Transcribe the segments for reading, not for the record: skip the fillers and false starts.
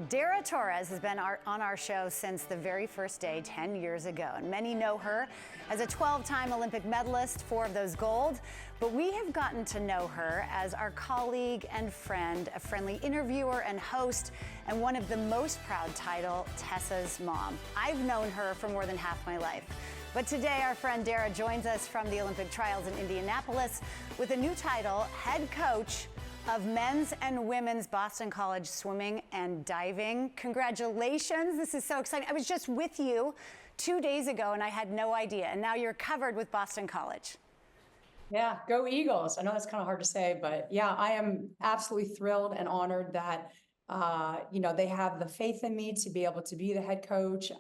Dara Torres has been on our show since the very first day 10 years ago, and many know her as a 12-time Olympic medalist, 4 of those gold. But we have gotten to know her as our colleague and friend, a friendly interviewer and host, and one of the most proud title, Tessa's mom. I've known her for more than half my life. But today, our friend Dara joins us from the Olympic trials in Indianapolis with a new title, head coach of men's and women's Boston College swimming and diving. Congratulations, this is so exciting. I was just with you 2 days ago and I had no idea, and now you're covered with Boston College. Yeah, go Eagles. I know that's kind of hard to say, but yeah, I am absolutely thrilled and honored that they have the faith in me to be able to be the head coach.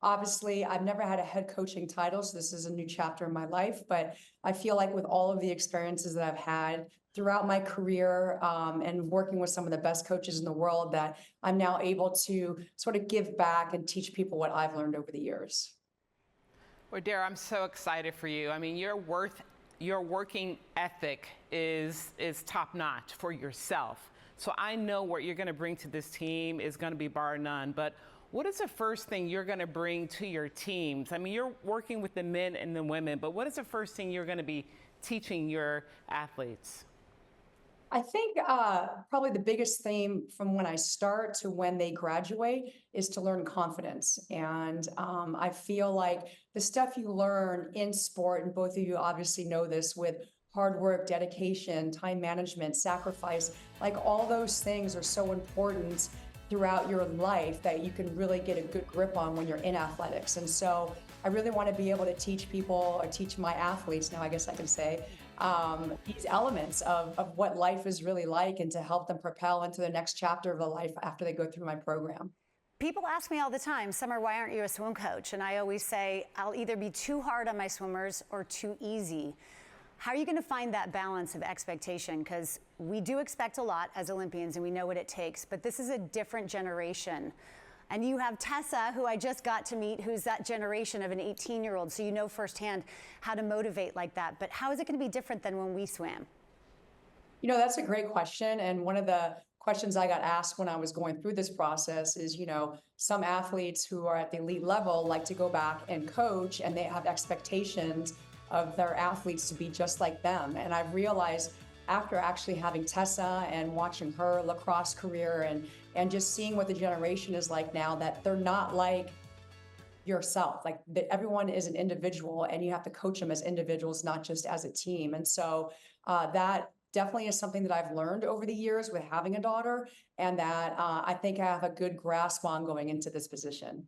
Obviously, I've never had a head coaching title, so this is a new chapter in my life, but I feel like with all of the experiences that I've had throughout my career and working with some of the best coaches in the world, that I'm now able to sort of give back and teach people what I've learned over the years. Well, Dara, I'm so excited for you. I mean, your working ethic is top-notch for yourself. So I know what you're going to bring to this team is going to be bar none. But what is the first thing you're going to bring to your teams? I mean, you're working with the men and the women, but what is the first thing you're going to be teaching your athletes? I think probably the biggest theme from when I start to when they graduate is to learn confidence. And I feel like the stuff you learn in sport, and both of you obviously know this, with hard work, dedication, time management, sacrifice, like all those things are so important throughout your life that you can really get a good grip on when you're in athletics. And so I really want to be able to teach people, or teach my athletes now, I guess I can say, these elements of what life is really like, and to help them propel into the next chapter of their life after they go through my program. People ask me all the time, Summer, why aren't you a swim coach? And I always say, I'll either be too hard on my swimmers or too easy. How are you going to find that balance of expectation? Because we do expect a lot as Olympians and we know what it takes, but this is a different generation. And you have Tessa, who I just got to meet, who's that generation of an 18-year-old, so you know firsthand how to motivate like that. But how is it going to be different than when we swam? You know, that's a great question. And one of the questions I got asked when I was going through this process is, some athletes who are at the elite level like to go back and coach, and they have expectations of their athletes to be just like them. And I've realized after actually having Tessa and watching her lacrosse career and just seeing what the generation is like now, that they're not like yourself. Like everyone is an individual, and you have to coach them as individuals, not just as a team. And so that definitely is something that I've learned over the years with having a daughter, and that I think I have a good grasp on going into this position.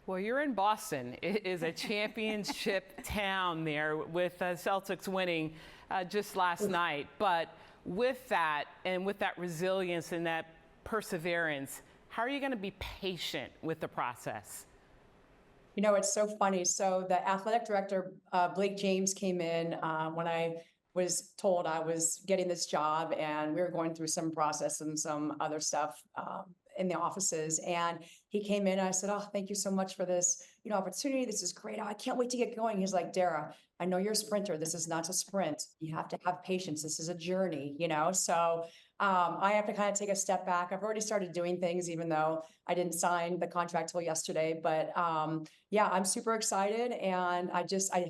Well, you're in Boston. It is a championship town there, with Celtics winning just last night. But with that, and with that resilience and that perseverance, how are you going to be patient with the process? You know, it's so funny. So the athletic director, Blake James, came in when I was told I was getting this job, and we were going through some process and some other stuff in the offices. And he came in and I said, "Oh, thank you so much for this, opportunity. This is great. Oh, I can't wait to get going." He's like, "Dara, I know you're a sprinter. This is not a sprint. You have to have patience. This is a journey, So I have to kind of take a step back. I've already started doing things, even though I didn't sign the contract till yesterday. But yeah, I'm super excited, and I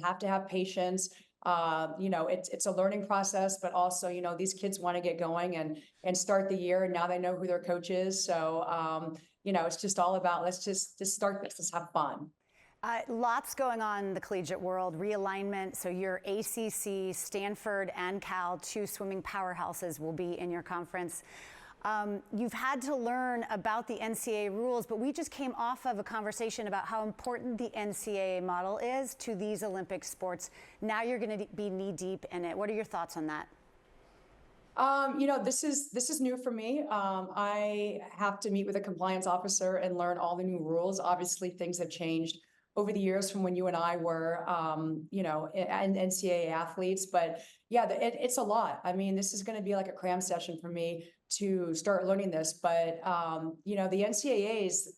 have to have patience. It's a learning process, but also, these kids want to get going and start the year, and now they know who their coach is. So, it's just all about, let's just start this, let's have fun. Lots going on in the collegiate world, realignment. So your ACC, Stanford and Cal, 2 swimming powerhouses, will be in your conference. You've had to learn about the NCAA rules, but we just came off of a conversation about how important the NCAA model is to these Olympic sports. Now you're going to be knee-deep in it. What are your thoughts on that? This is new for me. I have to meet with a compliance officer and learn all the new rules. Obviously, things have changed over the years from when you and I were, NCAA athletes. But yeah, it's a lot. I mean, this is going to be like a cram session for me to start learning this. But, the NCAAs,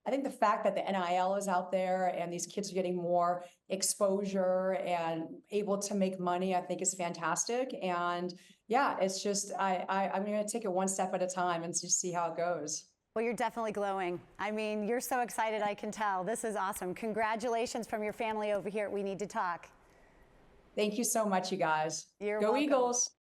I think the fact that the NIL is out there and these kids are getting more exposure and able to make money, I think is fantastic. And yeah, it's just, I'm going to take it one step at a time and just see how it goes. Well, you're definitely glowing. I mean, you're so excited, I can tell. This is awesome. Congratulations from your family over here at We Need to Talk. Thank you so much, you guys. You're Go welcome. Eagles.